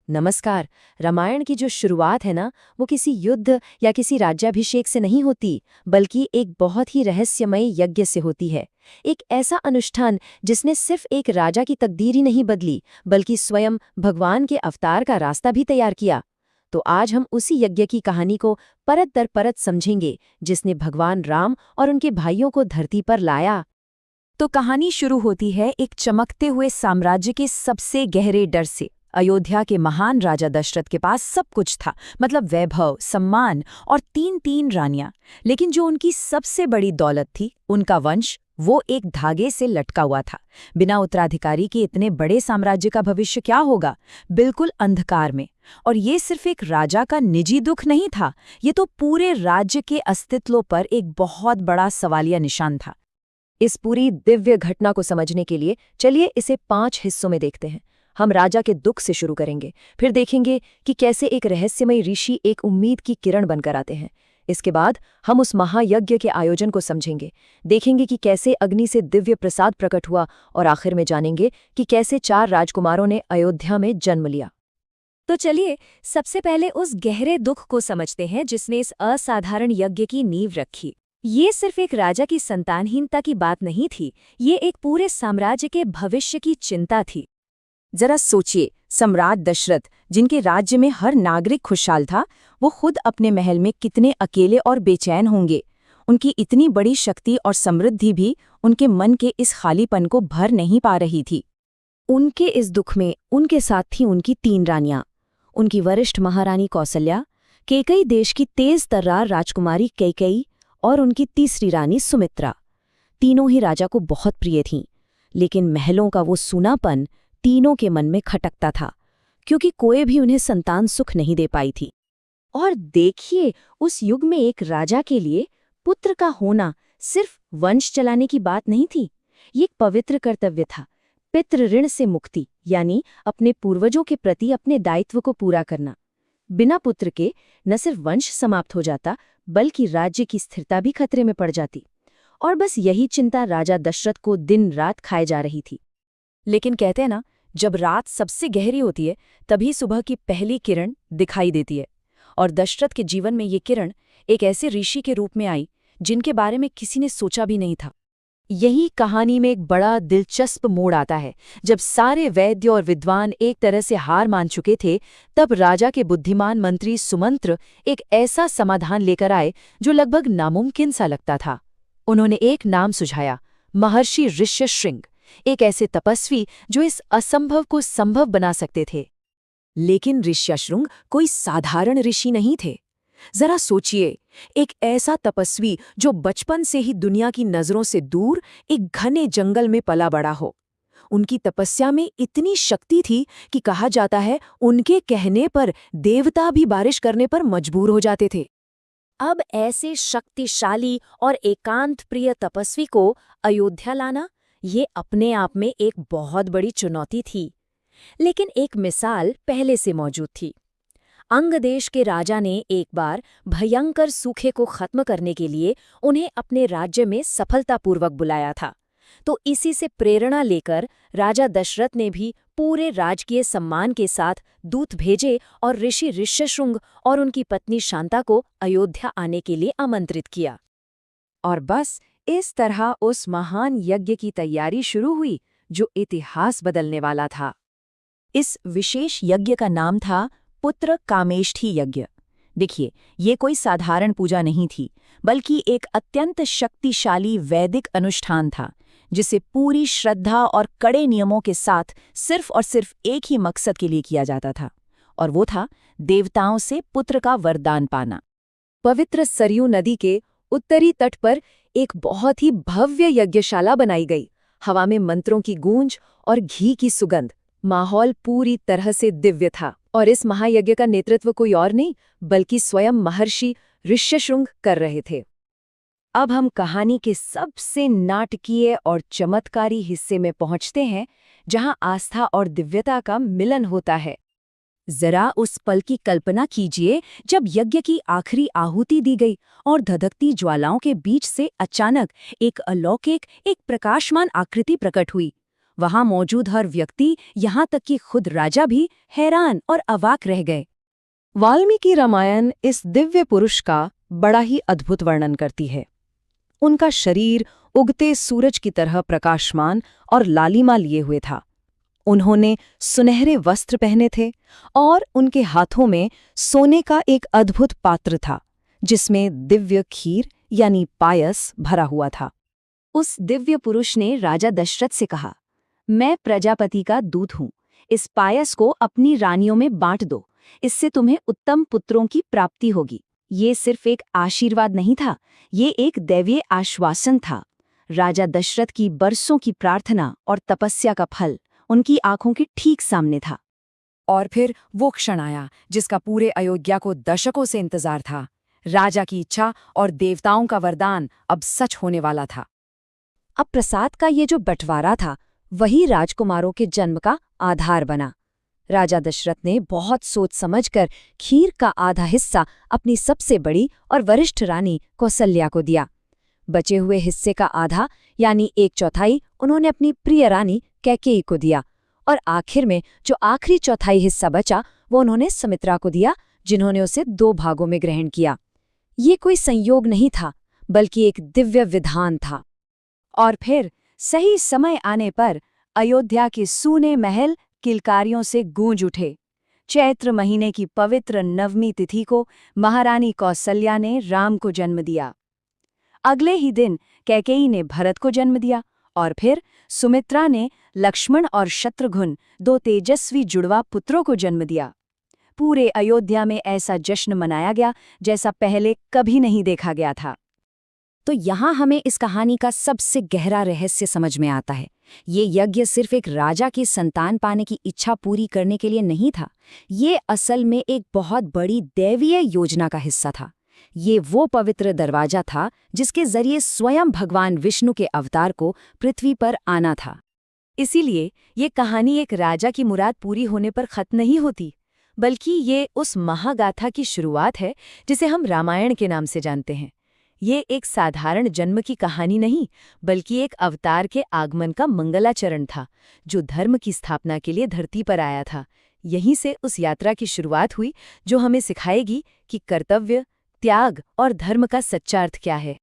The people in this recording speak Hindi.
नमस्कार। रामायण की जो शुरुआत है ना, वो किसी युद्ध या किसी राज्याभिषेक से नहीं होती, बल्कि एक बहुत ही रहस्यमय यज्ञ से होती है। एक ऐसा अनुष्ठान जिसने सिर्फ एक राजा की तकदीर ही नहीं बदली, बल्कि स्वयं भगवान के अवतार का रास्ता भी तैयार किया। तो आज हम उसी यज्ञ की कहानी को परत दर परत समझेंगे, जिसने भगवान राम और उनके भाइयों को धरती पर लाया। तो कहानी शुरू होती है एक चमकते हुए साम्राज्य के सबसे गहरे डर से। अयोध्या के महान राजा दशरथ के पास सब कुछ था, मतलब वैभव, सम्मान और तीन तीन रानियां। लेकिन जो उनकी सबसे बड़ी दौलत थी, उनका वंश, वो एक धागे से लटका हुआ था। बिना उत्तराधिकारी के इतने बड़े साम्राज्य का भविष्य क्या होगा? बिल्कुल अंधकार में। और ये सिर्फ एक राजा का निजी दुख नहीं था, ये तो पूरे राज्य के अस्तित्व पर एक बहुत बड़ा सवालिया निशान था। इस पूरी दिव्य घटना को समझने के लिए चलिए इसे 5 हिस्सों में देखते हैं। हम राजा के दुख से शुरू करेंगे, फिर देखेंगे कि कैसे एक रहस्यमय ऋषि एक उम्मीद की किरण बनकर आते हैं। इसके बाद हम उस महायज्ञ के आयोजन को समझेंगे, देखेंगे कि कैसे अग्नि से दिव्य प्रसाद प्रकट हुआ, और आखिर में जानेंगे कि कैसे 4 राजकुमारों ने अयोध्या में जन्म लिया। तो चलिए सबसे पहले उस गहरे दुख को समझते हैं जिसने इस असाधारण यज्ञ की नींव रखी। ये सिर्फ एक राजा की संतानहीनता की बात नहीं थी, ये एक पूरे साम्राज्य के भविष्य की चिंता थी। जरा सोचिए, सम्राट दशरथ, जिनके राज्य में हर नागरिक खुशहाल था, वो खुद अपने महल में कितने अकेले और बेचैन होंगे। उनकी इतनी बड़ी शक्ति और समृद्धि भी उनके मन के इस खालीपन को भर नहीं पा रही थी। उनके इस दुख में उनके साथ थी उनकी 3 रानियां, उनकी वरिष्ठ महारानी कौसल्या, कैकेयी देश की तेज तर्रार राजकुमारी कैकेयी और उनकी तीसरी रानी सुमित्रा। तीनों ही राजा को बहुत प्रिय थीं, लेकिन महलों का वो सूनापन तीनों के मन में खटकता था, क्योंकि कोई भी उन्हें संतान सुख नहीं दे पाई थी। और देखिए, उस युग में एक राजा के लिए पुत्र का होना सिर्फ वंश चलाने की बात नहीं थी, ये एक पवित्र कर्तव्य था। पितृ ऋण से मुक्ति, यानी अपने पूर्वजों के प्रति अपने दायित्व को पूरा करना। बिना पुत्र के न सिर्फ वंश समाप्त हो जाता, बल्कि राज्य की स्थिरता भी खतरे में पड़ जाती। और बस यही चिंता राजा दशरथ को दिन रात खाए जा रही थी। लेकिन कहते हैं ना, जब रात सबसे गहरी होती है, तभी सुबह की पहली किरण दिखाई देती है। और दशरथ के जीवन में ये किरण एक ऐसे ऋषि के रूप में आई जिनके बारे में किसी ने सोचा भी नहीं था। यही कहानी में एक बड़ा दिलचस्प मोड़ आता है। जब सारे वैद्य और विद्वान एक तरह से हार मान चुके थे, तब राजा के बुद्धिमान मंत्री सुमंत्र एक ऐसा समाधान लेकर आए जो लगभग नामुमकिन सा लगता था। उन्होंने एक नाम सुझाया, महर्षि ऋष्यशृंग, एक ऐसे तपस्वी जो इस असंभव को संभव बना सकते थे। लेकिन ऋष्यशृंग कोई साधारण ऋषि नहीं थे। जरा सोचिए, एक ऐसा तपस्वी जो बचपन से ही दुनिया की नजरों से दूर एक घने जंगल में पला बड़ा हो। उनकी तपस्या में इतनी शक्ति थी कि कहा जाता है उनके कहने पर देवता भी बारिश करने पर मजबूर हो जाते थे। अब ऐसे शक्तिशाली और एकांत प्रिय तपस्वी को अयोध्या लाना, ये अपने आप में एक बहुत बड़ी चुनौती थी। लेकिन एक मिसाल पहले से मौजूद थी। अंग देश के राजा ने एक बार भयंकर सूखे को खत्म करने के लिए उन्हें अपने राज्य में सफलतापूर्वक बुलाया था। तो इसी से प्रेरणा लेकर राजा दशरथ ने भी पूरे राजकीय सम्मान के साथ दूत भेजे और ऋषि ऋष्यशृंग और उनकी पत्नी शांता को अयोध्या आने के लिए आमंत्रित किया। और बस इस तरह उस महान यज्ञ की तैयारी शुरू हुई जो इतिहास बदलने वाला था। इस विशेष यज्ञ का नाम था पुत्र कामेष्ठी यज्ञ। देखिए, ये कोई साधारण पूजा नहीं थी, बल्कि एक अत्यंत शक्तिशाली वैदिक अनुष्ठान था, जिसे पूरी श्रद्धा और कड़े नियमों के साथ सिर्फ और सिर्फ एक ही मकसद के लिए किया जाता था, और वो था देवताओं से पुत्र का वरदान पाना। पवित्र सरयू नदी के उत्तरी तट पर एक बहुत ही भव्य यज्ञशाला बनाई गई। हवा में मंत्रों की गूंज और घी की सुगंध, माहौल पूरी तरह से दिव्य था। और इस महायज्ञ का नेतृत्व कोई और नहीं, बल्कि स्वयं महर्षि ऋष्यशृंग कर रहे थे। अब हम कहानी के सबसे नाटकीय और चमत्कारी हिस्से में पहुंचते हैं, जहां आस्था और दिव्यता का मिलन होता है। जरा उस पल की कल्पना कीजिए जब यज्ञ की आखिरी आहुति दी गई और धधकती ज्वालाओं के बीच से अचानक एक अलौकिक, एक प्रकाशमान आकृति प्रकट हुई। वहां मौजूद हर व्यक्ति, यहाँ तक कि खुद राजा भी हैरान और अवाक रह गए। वाल्मीकि रामायण इस दिव्य पुरुष का बड़ा ही अद्भुत वर्णन करती है। उनका शरीर उगते सूरज की तरह प्रकाशमान और लालिमा लिए हुए था। उन्होंने सुनहरे वस्त्र पहने थे और उनके हाथों में सोने का एक अद्भुत पात्र था, जिसमें दिव्य खीर यानी पायस भरा हुआ था। उस दिव्य पुरुष ने राजा दशरथ से कहा, मैं प्रजापति का दूत हूँ, इस पायस को अपनी रानियों में बांट दो, इससे तुम्हें उत्तम पुत्रों की प्राप्ति होगी। ये सिर्फ एक आशीर्वाद नहीं था, ये एक दैवीय आश्वासन था। राजा दशरथ की बरसों की प्रार्थना और तपस्या का फल उनकी आंखों के ठीक सामने था। और फिर वो क्षण आया जिसका पूरे अयोध्या को दशकों से इंतजार था। राजा की इच्छा और देवताओं का वरदान अब सच होने वाला था। अब प्रसाद का ये जो बंटवारा था, वही राजकुमारों के जन्म का आधार बना। राजा दशरथ ने बहुत सोच समझकर खीर का आधा हिस्सा अपनी सबसे बड़ी और वरिष्ठ रानी कौसल्या को दिया। बचे हुए हिस्से का आधा यानी 1/4 उन्होंने अपनी प्रिय रानी कैकेयी को दिया, और आखिर में जो आखिरी चौथाई हिस्सा बचा वो उन्होंने सुमित्रा को दिया, जिन्होंने उसे 2 भागों में ग्रहण किया। ये कोई संयोग नहीं था, बल्कि एक दिव्य विधान था। और फिर सही समय आने पर अयोध्या के सूने महल किलकारियों से गूंज उठे। चैत्र महीने की पवित्र नवमी तिथि को महारानी कौसल्या ने राम को जन्म दिया। अगले ही दिन कैकेयी ने भरत को जन्म दिया, और फिर सुमित्रा ने लक्ष्मण और शत्रुघ्न 2 तेजस्वी जुड़वा पुत्रों को जन्म दिया। पूरे अयोध्या में ऐसा जश्न मनाया गया जैसा पहले कभी नहीं देखा गया था। तो यहाँ हमें इस कहानी का सबसे गहरा रहस्य समझ में आता है। ये यज्ञ सिर्फ एक राजा की संतान पाने की इच्छा पूरी करने के लिए नहीं था, ये असल में एक बहुत बड़ी दैवीय योजना का हिस्सा था। ये वो पवित्र दरवाजा था जिसके जरिए स्वयं भगवान विष्णु के अवतार को पृथ्वी पर आना था। इसीलिए ये कहानी एक राजा की मुराद पूरी होने पर खत्म नहीं होती, बल्कि ये उस महागाथा की शुरुआत है जिसे हम रामायण के नाम से जानते हैं। ये एक साधारण जन्म की कहानी नहीं, बल्कि एक अवतार के आगमन का मंगलाचरण था, जो धर्म की स्थापना के लिए धरती पर आया था। यहीं से उस यात्रा की शुरुआत हुई जो हमें सिखाएगी कि कर्तव्य, त्याग और धर्म का सच्चा अर्थ क्या है।